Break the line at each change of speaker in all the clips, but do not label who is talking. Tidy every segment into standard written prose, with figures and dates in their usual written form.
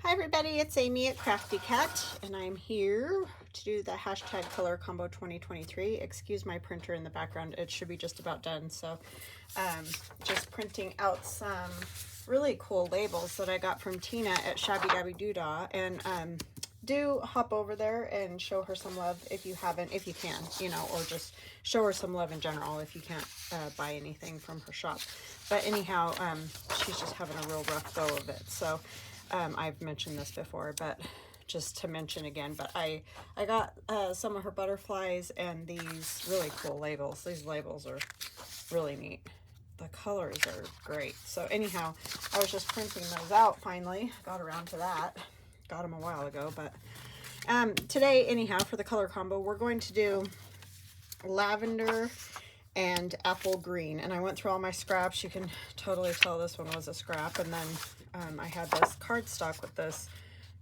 Hi everybody, it's Amy at Crafty Cat, and I'm here to do the hashtag color combo 2023. Excuse my printer in the background, it should be just about done. So just printing out some really cool labels that I got from Tina at Shabbydabbydoodah, and do hop over there and show her some love if you haven't, if you can, you know, or just show her some love in general if you can't buy anything from her shop. But anyhow, she's just having a real rough go of it. So I've mentioned this before, but just to mention again, but I got some of her butterflies and these really cool labels. These labels are really neat. The colors are great. So anyhow, I was just printing those out finally. Got around to that. Got them a while ago, but today, anyhow, for the color combo, we're going to do lavender and apple green. And I went through all my scraps. You can totally tell this one was a scrap. And then I had this cardstock with this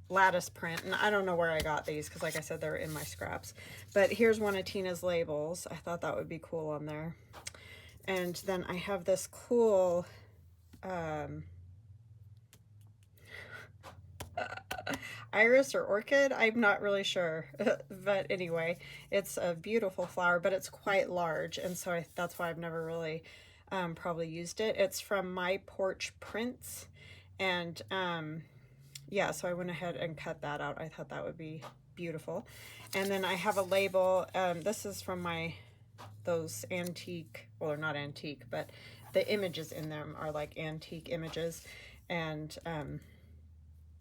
lattice print, and I don't know where I got these because, like I said, they're in my scraps. But here's one of Tina's labels. I thought that would be cool on there. And then I have this cool iris or orchid, I'm not really sure. But anyway, it's a beautiful flower, but it's quite large, and so that's why I've never really probably used it. It's from My Porch Prints, and yeah, so I went ahead and cut that out. I thought that would be beautiful. And then I have a label. This is from those antique, well, they're not antique, but the images in them are like antique images, and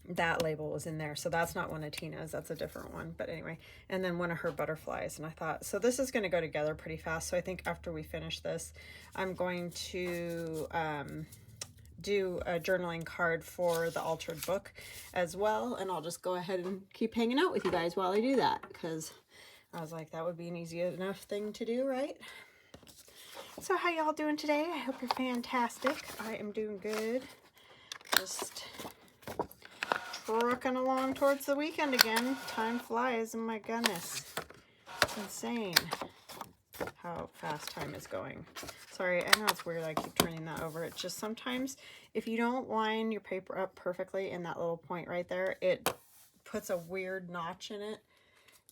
that label was in there. So that's not one of Tina's, that's a different one. But anyway, and then one of her butterflies. And I thought, so this is going to go together pretty fast. So I think after we finish this, I'm going to do a journaling card for the altered book as well. And I'll just go ahead and keep hanging out with you guys while I do that, because I was like, that would be an easy enough thing to do, right? So how y'all doing today? I hope you're fantastic. I am doing good. Just trucking along towards the weekend again. Time flies, and my goodness, it's insane how fast time is going. Sorry, I know it's weird I keep turning that over. It's just sometimes if you don't line your paper up perfectly in that little point right there, it puts a weird notch in it,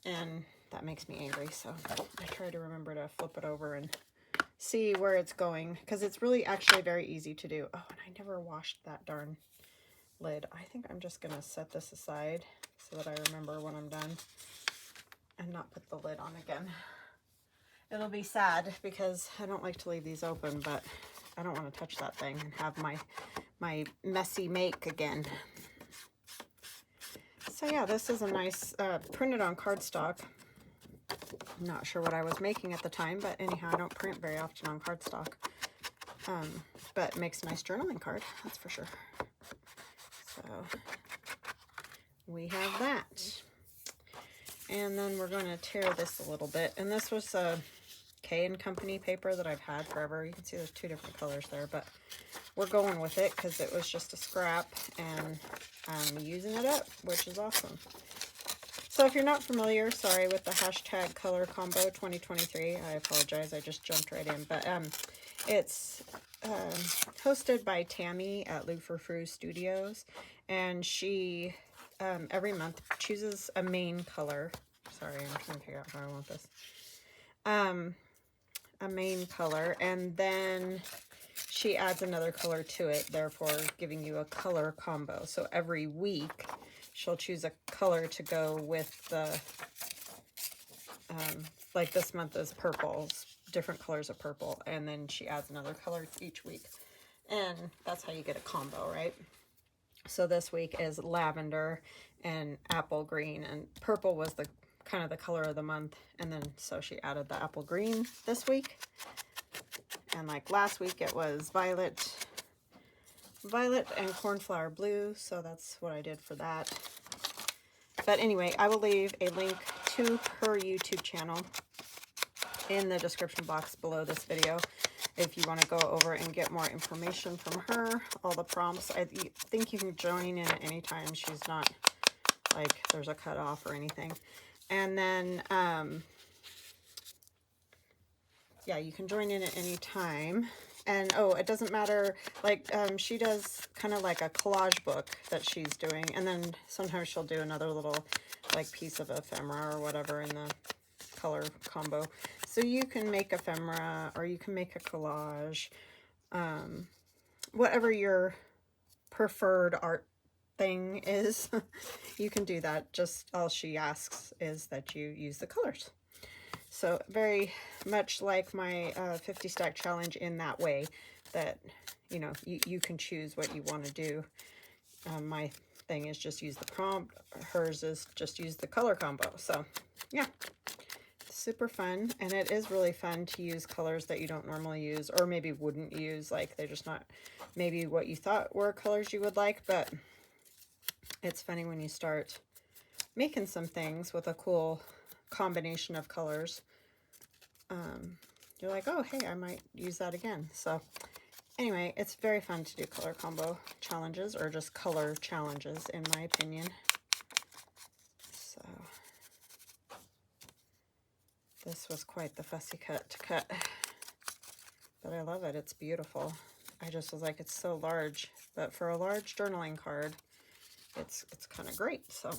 and that makes me angry. So I try to remember to flip it over and see where it's going, because it's really actually very easy to do. Oh, and I never washed that darn lid. I think I'm just gonna set this aside so that I remember when I'm done and not put the lid on again. It'll be sad because I don't like to leave these open, but I don't want to touch that thing and have my messy make again. So yeah, this is a nice printed on cardstock. I'm not sure what I was making at the time, but anyhow, I don't print very often on cardstock. But it makes a nice journaling card, that's for sure. So we have that. And then we're going to tear this a little bit. And this was a K & Company paper that I've had forever. You can see there's two different colors there, but we're going with it because it was just a scrap, and I'm using it up, which is awesome. So if you're not familiar, sorry, with the hashtag color combo 2023, I apologize, I just jumped right in. But it's hosted by Tammy at Lou Frou Studios, and she every month chooses a main color. Sorry, I'm trying to figure out how I want this. A main color, and then she adds another color to it, therefore giving you a color combo. So every week she'll choose a color to go with the like this month is purples, different colors of purple, and then she adds another color each week, and that's how you get a combo, right? So this week is lavender and apple green, and purple was the kind of the color of the month, and then so she added the apple green this week. And like last week it was violet and cornflower blue, so that's what I did for that. But anyway, I will leave a link to her YouTube channel in the description box below this video if you want to go over and get more information from her, all the prompts. I think you can join in at any time. She's not like there's a cutoff or anything. And then yeah, you can join in at any time. And oh, it doesn't matter, like she does kind of like a collage book that she's doing, and then sometimes she'll do another little like piece of ephemera or whatever in the color combo. So you can make ephemera, or you can make a collage, whatever your preferred art thing is. You can do that. Just all she asks is that you use the colors. So very much like my 50 stack challenge in that way, that you know, you can choose what you want to do. My thing is just use the prompt. Hers is just use the color combo. So yeah, super fun. And it is really fun to use colors that you don't normally use, or maybe wouldn't use, like they're just not maybe what you thought were colors you would like. But it's funny when you start making some things with a cool combination of colors, you're like, oh hey, I might use that again. So anyway, it's very fun to do color combo challenges, or just color challenges in my opinion. So this was quite the fussy cut to cut, but I love it. It's beautiful. I just was like, it's so large, but for a large journaling card, it's kind of great. So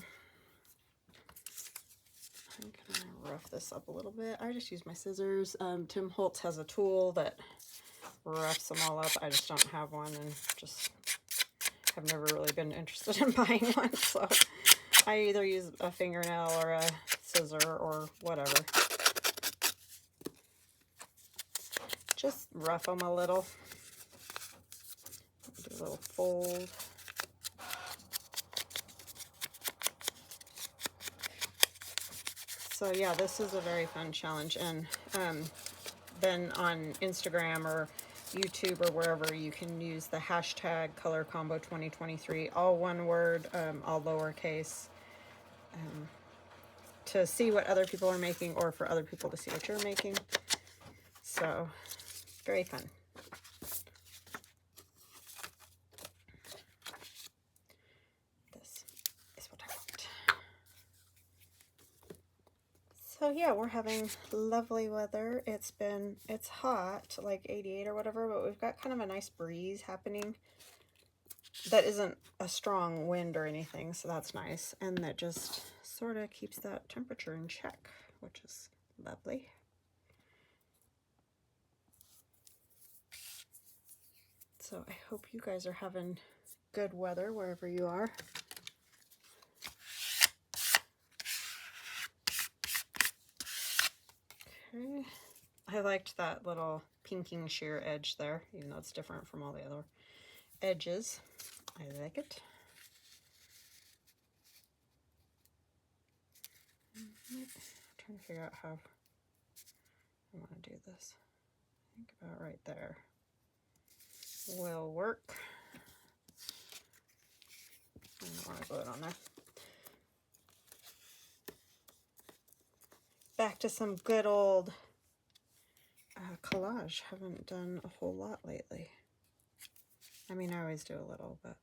I'm gonna rough this up a little bit. I just use my scissors. Tim Holtz has a tool that roughs them all up. I just don't have one, and just have never really been interested in buying one. So I either use a fingernail or a scissor or whatever. Just rough them a little. Do a little fold. So yeah, this is a very fun challenge, and then on Instagram or YouTube or wherever, you can use the hashtag color combo 2023, all one word, all lowercase, to see what other people are making, or for other people to see what you're making. So very fun. This is what I want. So yeah, we're having lovely weather. It's hot, like 88 or whatever, but we've got kind of a nice breeze happening that isn't a strong wind or anything, so that's nice. And that just sort of keeps that temperature in check, which is lovely. So I hope you guys are having good weather wherever you are. Okay. I liked that little pinking sheer edge there, even though it's different from all the other edges. I like it. I'm trying to figure out how I want to do this. I think about right there will work. I don't want to glue it on there. Back to some good old collage. Haven't done a whole lot lately. I mean, I always do a little, but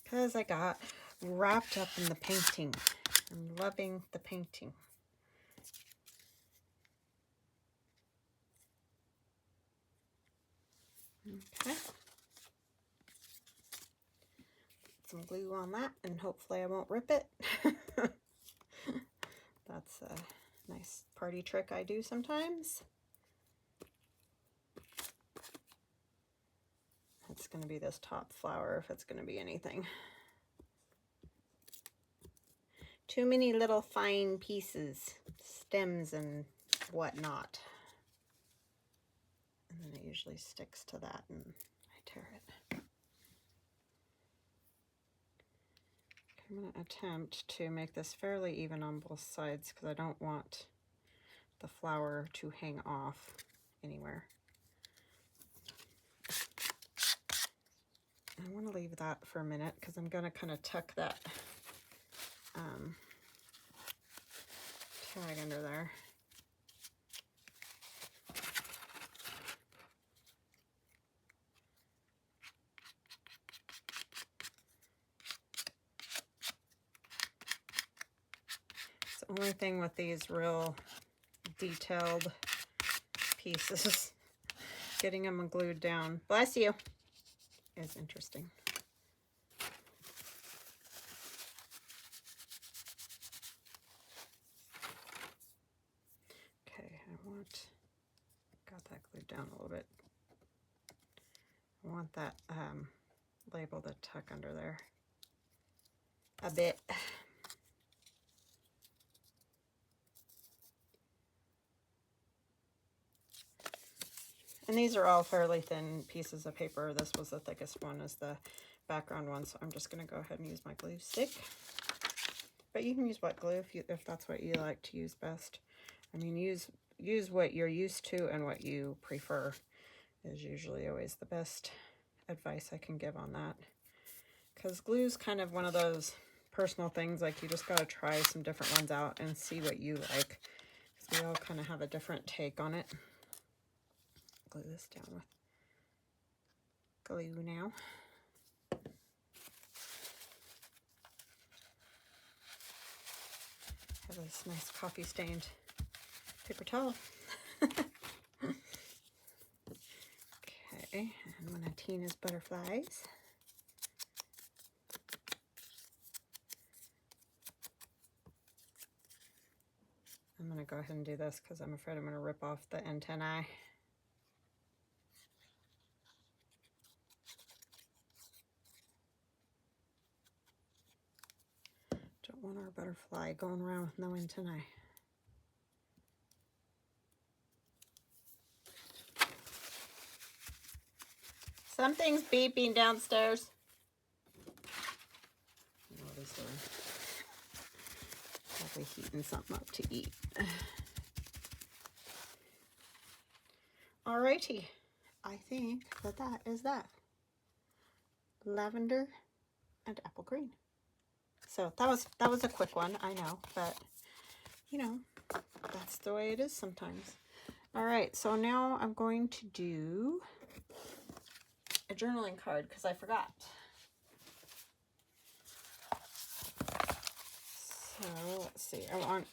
because I got wrapped up in the painting. I'm loving the painting. Okay. Put some glue on that, and hopefully I won't rip it. That's a nice party trick I do sometimes. It's going to be this top flower, if it's going to be anything. Too many little fine pieces, stems and whatnot. And then it usually sticks to that and I tear it. I'm going to attempt to make this fairly even on both sides, because I don't want the flower to hang off anywhere. I want to leave that for a minute, because I'm going to kind of tuck that tag under there. It's the only thing with these real detailed pieces getting them glued down, bless you, is interesting. Okay, got that glued down a little bit. I want that label to tuck under there a bit. And these are all fairly thin pieces of paper. This was the thickest one, is the background one, so I'm just going to go ahead and use my glue stick. But you can use wet glue if that's what you like to use best. I mean, use what you're used to, and what you prefer is usually always the best advice I can give on that. Because glue's kind of one of those personal things, like you just got to try some different ones out and see what you like. Because we all kind of have a different take on it. Glue this down with glue now. Have this nice coffee stained paper towel. Okay, and one of Tina's butterflies. I'm going to go ahead and do this because I'm afraid I'm going to rip off the antennae. Don't want our butterfly going around with no antennae. Something's beeping downstairs. What is there? Probably heating something up to eat. Alrighty, I think that is that. Lavender and apple green. So that was a quick one, I know, but you know, that's the way it is sometimes. All right, so now I'm going to do a journaling card because I forgot. So let's see, I want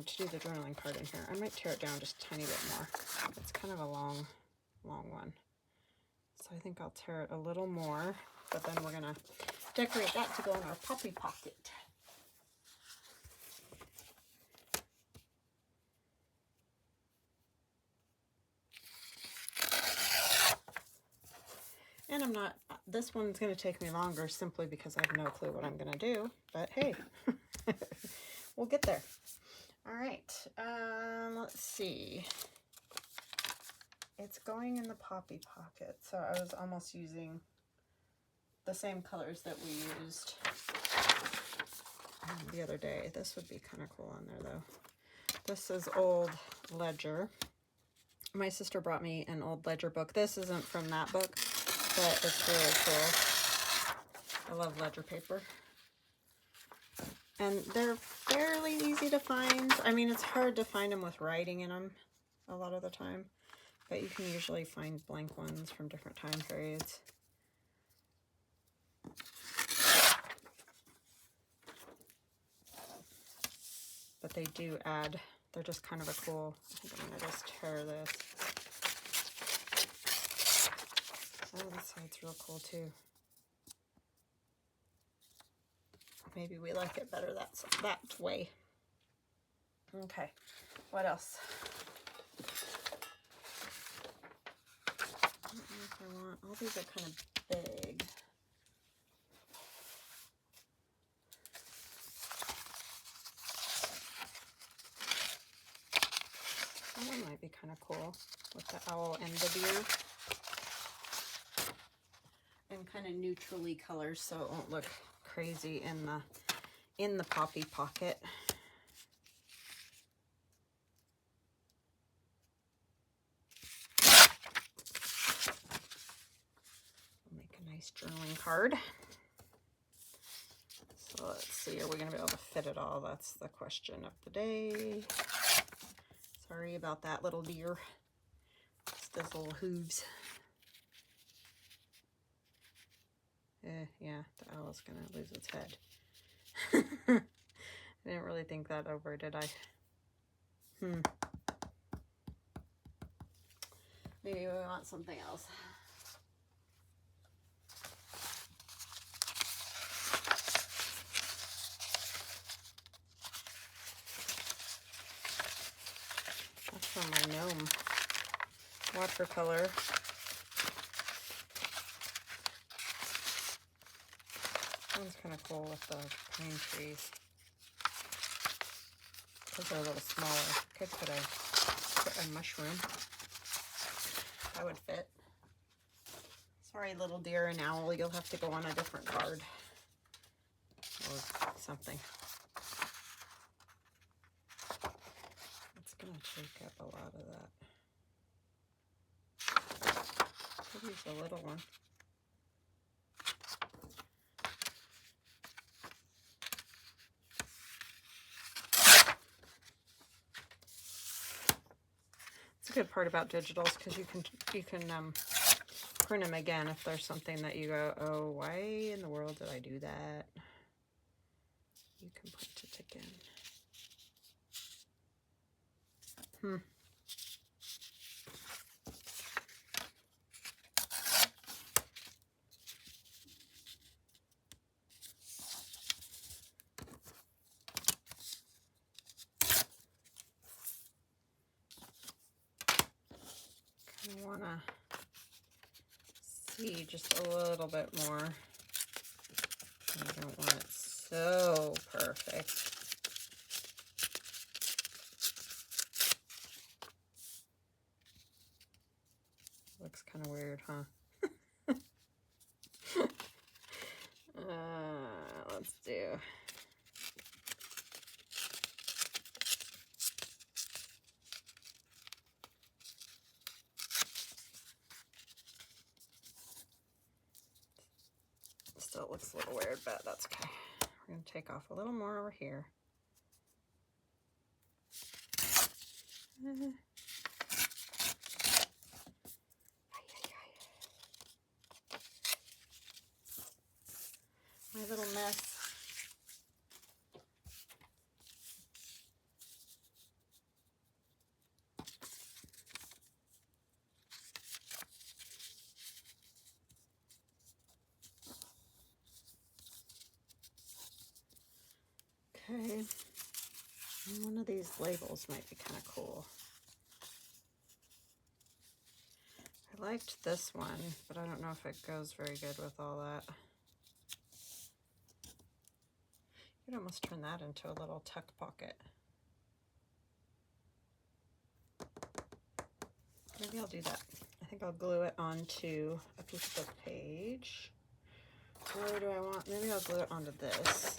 to do the journaling card in here. I might tear it down just a tiny bit more. It's kind of a long one. So I think I'll tear it a little more, but then we're gonna decorate that to go in our puppy pocket. And I'm not, this one's going to take me longer simply because I have no clue what I'm going to do, but hey, we'll get there. All right, let's see. It's going in the poppy pocket, so I was almost using the same colors that we used the other day. This would be kind of cool on there though. This is old ledger. My sister brought me an old ledger book. This isn't from that book, but it's really cool. I love ledger paper. And they're fairly easy to find. I mean, it's hard to find them with writing in them a lot of the time, but you can usually find blank ones from different time periods. But they do add, they're just kind of a cool, I think I'm going to just tear this. Oh, this side's real cool too. Maybe we like it better that way. Okay, what else? I don't know if I want, all these are kind of big. That one might be kind of cool with the owl and the deer. And kind of neutrally colored so it won't look crazy in the poppy pocket. Make a nice journaling card. So let's see, are we going to be able to fit it all? That's the question of the day. Sorry about that, little deer. Just those little hooves. Yeah, the owl's gonna lose its head. I didn't really think that over, did I? Maybe we want something else. That's from my gnome watercolor. That one's kind of cool with the pine trees. Because they're a little smaller. Could put a mushroom. That would fit. Sorry, little deer and owl, you'll have to go on a different card. Or something. It's going to take up a lot of that. Could use a little one. It's a good part about digitals because you can print them again if there's something that you go, oh, why in the world did I do that? You can print it again. I want to see just a little bit more. I don't want it so perfect. Looks kind of weird, huh? Let's do. Still looks a little weird, but that's okay. We're going to take off a little more over here. My little mess. Okay, and one of these labels might be kind of cool. I liked this one, but I don't know if it goes very good with all that. You could almost turn that into a little tuck pocket. Maybe I'll do that. I think I'll glue it onto a piece of page. Where do I want? Maybe I'll glue it onto this.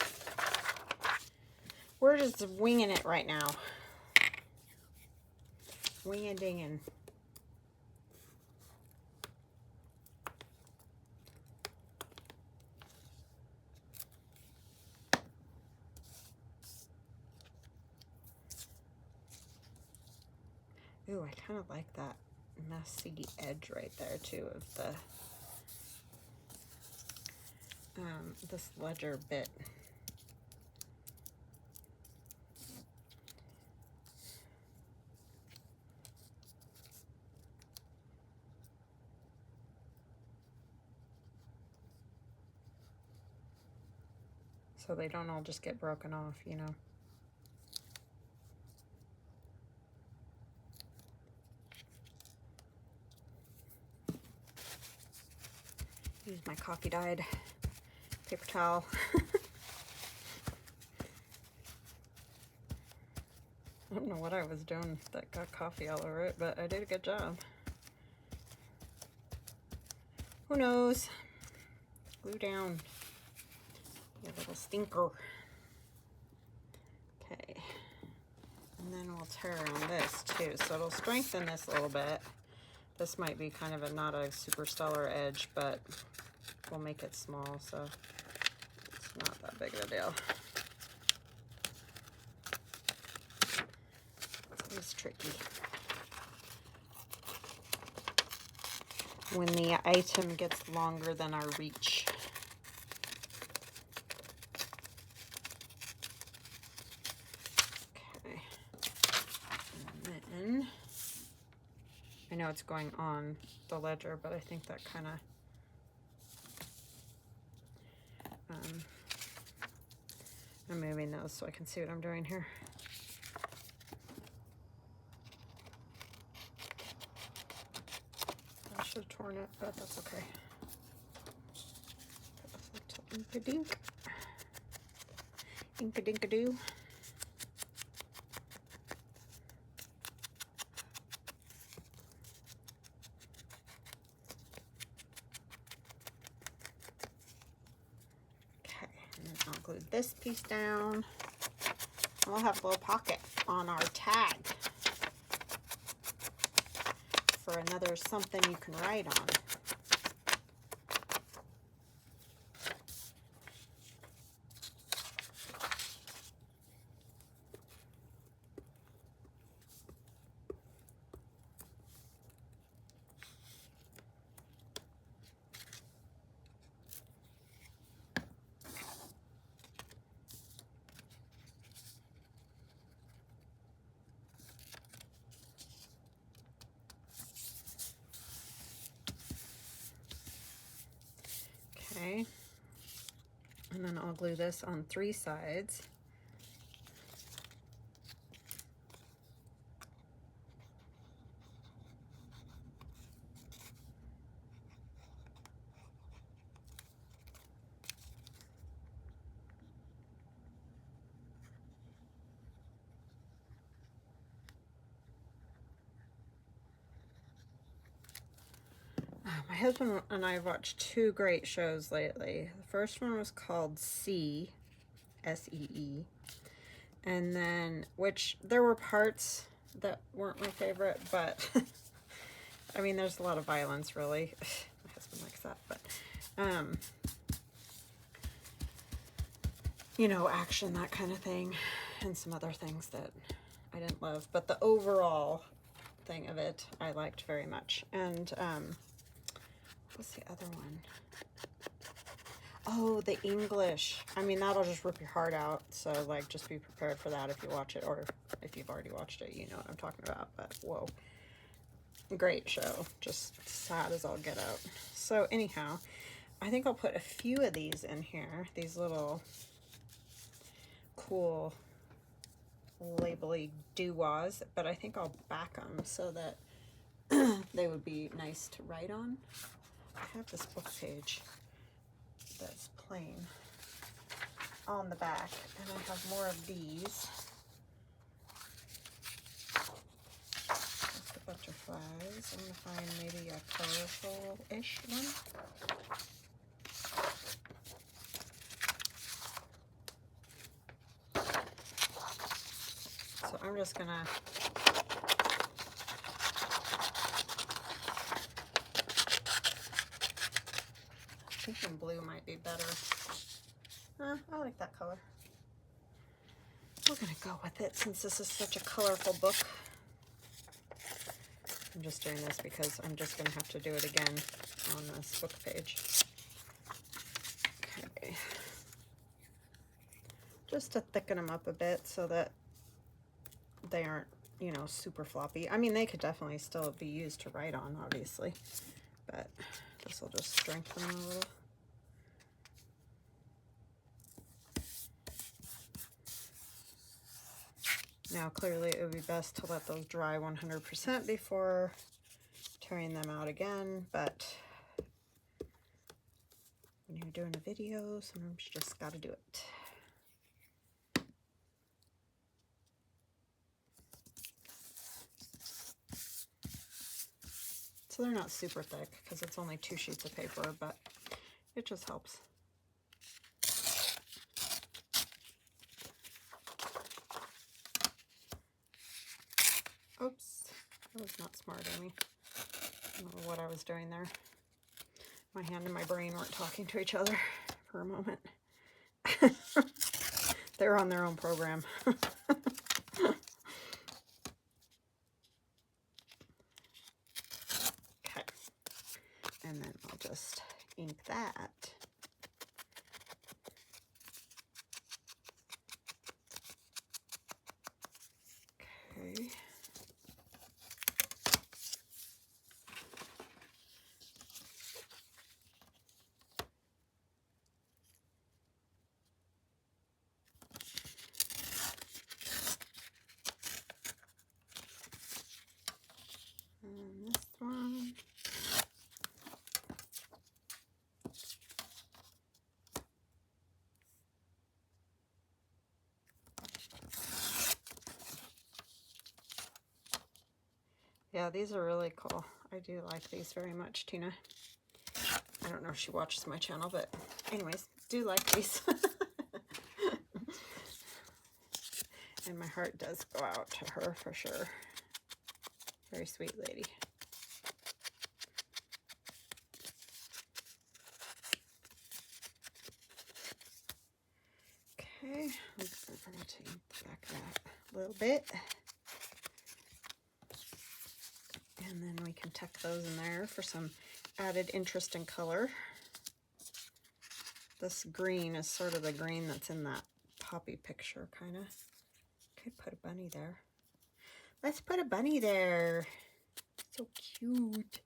We're just winging it right now. Wing-a-dinging. Ooh, I kind of like that messy edge right there too of the this ledger bit. So they don't all just get broken off, you know. Use my coffee dyed paper towel. I don't know what I was doing that got coffee all over it, but I did a good job. Who knows? Glue down. Your little stinker. Okay. And then we'll tear around this too. So it'll strengthen this a little bit. This might be kind of not a super stellar edge, but we'll make it small, so it's not that big of a deal. It's always tricky when the item gets longer than our reach. Okay. And then I know it's going on the ledger, but I think that kind of I'm moving those so I can see what I'm doing here. I should have torn it, but that's okay. Ink-a-dink. Ink-a-dink-a-doo. I'll glue this piece down. We'll have a little pocket on our tag for another something you can write on. Okay, and then I'll glue this on 3 sides. My husband and I have watched 2 great shows lately. The first one was called See, S-E-E, and then, which there were parts that weren't my favorite, but I mean, there's a lot of violence, really. My husband likes that, but you know, action, that kind of thing, and some other things that I didn't love, but the overall thing of it I liked very much. And what's the other one? Oh, the English. I mean, that'll just rip your heart out. So, like, just be prepared for that if you watch it, or if you've already watched it, you know what I'm talking about. But, whoa. Great show. Just sad as all get out. So, anyhow, I think I'll put a few of these in here. These little cool labely doo-wahs. But I think I'll back them so that they would be nice to write on. I have this book page that's plain on the back, and I have more of these. That's the butterflies. I'm going to find maybe a colorful-ish one. So I'm just going to thinking blue might be better. I like that color. We're gonna go with it since this is such a colorful book. I'm just doing this because I'm just gonna have to do it again on this book page. Okay. Just to thicken them up a bit so that they aren't, you know, super floppy. I mean, they could definitely still be used to write on, obviously, but this will just strengthen them a little. Now, clearly, it would be best to let those dry 100% before tearing them out again, but when you're doing a video, sometimes you just got to do it. So they're not super thick because it's only 2 sheets of paper, but it just helps. Oops, that was not smart of me. I don't know what I was doing there. My hand and my brain weren't talking to each other for a moment. They're on their own program. Okay, and then I'll just ink that. Okay. Yeah, these are really cool. I do like these very much, Tina. I don't know if she watches my channel, but anyways, do like these. And my heart does go out to her for sure. Very sweet lady. Okay, I'm going to take the back of that a little bit. And then we can tuck those in there for some added interest and color. This green is sort of the green that's in that poppy picture, kind of. Okay, put a bunny there. Let's put a bunny there. So cute.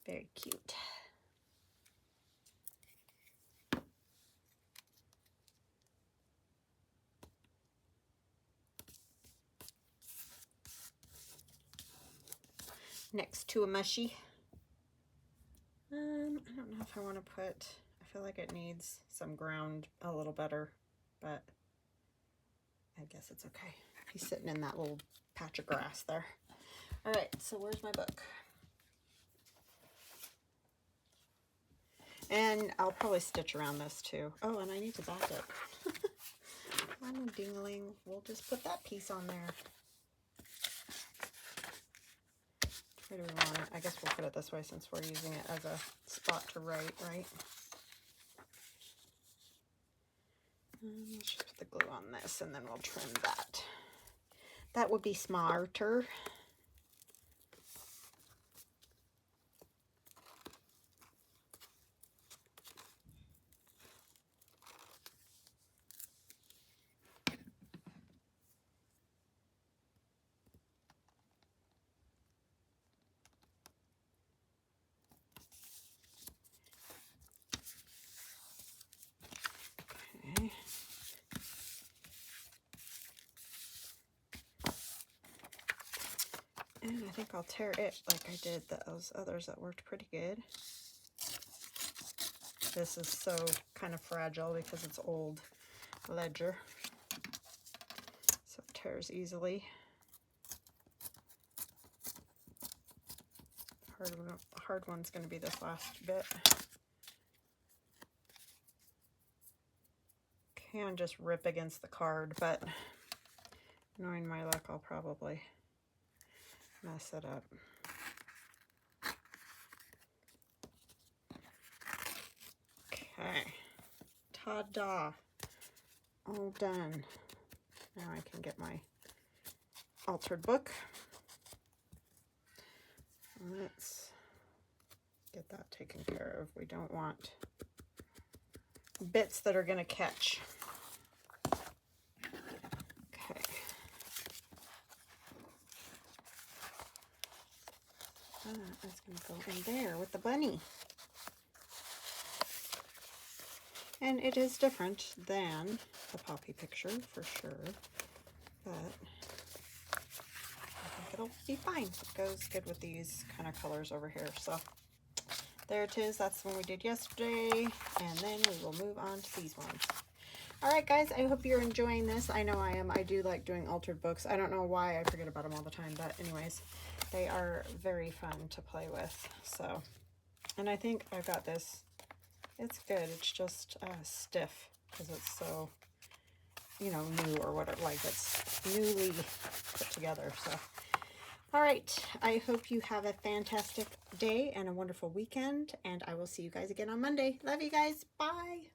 Very cute. Next to a mushy. I don't know if I want to put, I feel like it needs some ground a little better, but I guess it's okay. He's sitting in that little patch of grass there. All right, so where's my book? And I'll probably stitch around this too. Oh, and I need to back it. I'm a dingling. We'll just put that piece on there. Where do we want it? I guess we'll put it this way since we're using it as a spot to write, right? Let's just put the glue on this and then we'll trim that. That would be smarter. Okay. And I think I'll tear it like I did those others that worked pretty good. This is so kind of fragile because it's old ledger, so it tears easily. The hard one's going to be this last bit. Can just rip against the card, but knowing my luck, I'll probably mess it up. Okay, ta-da, all done. Now I can get my altered book. Let's get that taken care of. We don't want bits that are going to catch. Okay. That's going to go in there with the bunny. And it is different than the poppy picture for sure, but I think it'll be fine. It goes good with these kind of colors over here. So there it is. That's the one we did yesterday, and then we will move on to these ones. All right, guys, I hope you're enjoying this. I know I am. I do like doing altered books. I don't know why I forget about them all the time, but anyways, they are very fun to play with. So, and I think I've got this. It's good. It's just stiff because it's so, you know, new or whatever, like it's newly put together. So, all right. I hope you have a fantastic day and a wonderful weekend, and I will see you guys again on Monday. Love you guys. Bye.